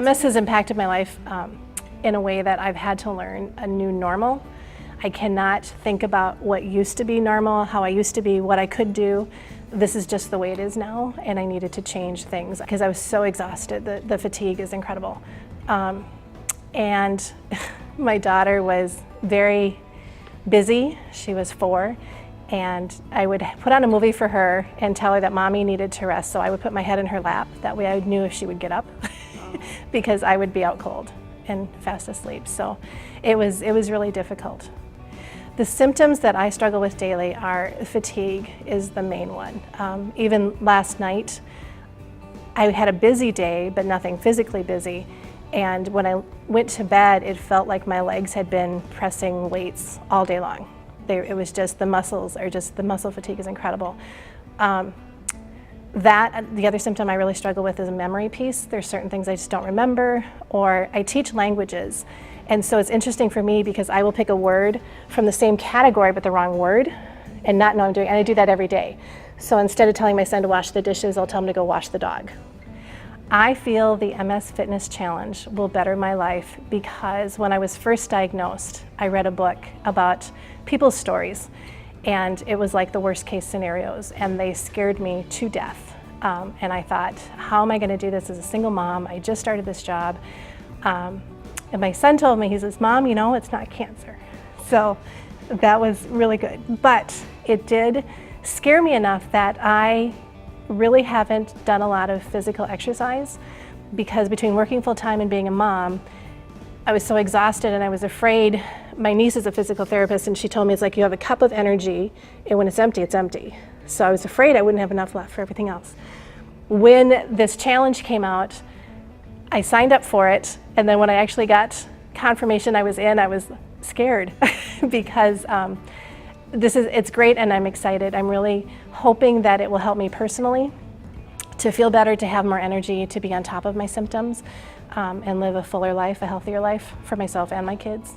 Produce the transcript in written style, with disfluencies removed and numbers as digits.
MS has impacted my life in a way that I've had to learn a new normal. I cannot think about what used to be normal, how I used to be, what I could do. This is just the way it is now, and I needed to change things because I was so exhausted. The fatigue is incredible. And my daughter was very busy. She was 4, and I would put on a movie for her and tell her that mommy needed to rest. So I would put my head in her lap. That way I knew if she would get up because I would be out cold and fast asleep. So it was really difficult. The symptoms that I struggle with daily are fatigue is the main one. Even last night, I had a busy day, but nothing physically busy. And when I went to bed, it felt like my legs had been pressing weights all day long. It was just the muscle fatigue is incredible. The other symptom I really struggle with is a memory piece. There's certain things I just don't remember, or I teach languages. And so it's interesting for me because I will pick a word from the same category but the wrong word and not know I'm doing it, and I do that every day. So instead of telling my son to wash the dishes, I'll tell him to go wash the dog. I feel the MS Fitness Challenge will better my life because when I was first diagnosed, I read a book about people's stories, and it was like the worst case scenarios, and they scared me to death. And I thought, how am I going to do this as a single mom? I just started this job. And my son told me, he says, Mom, you know, it's not cancer. So that was really good. But it did scare me enough that I really haven't done a lot of physical exercise because between working full time and being a mom, I was so exhausted and I was afraid. My niece is a physical therapist and she told me it's like you have a cup of energy and when it's empty, it's empty. So I was afraid I wouldn't have enough left for everything else. When this challenge came out, I signed up for it, and then when I actually got confirmation I was in, I was scared because it's great and I'm excited. I'm really hoping that it will help me personally to feel better, to have more energy, to be on top of my symptoms, and live a fuller life, a healthier life for myself and my kids.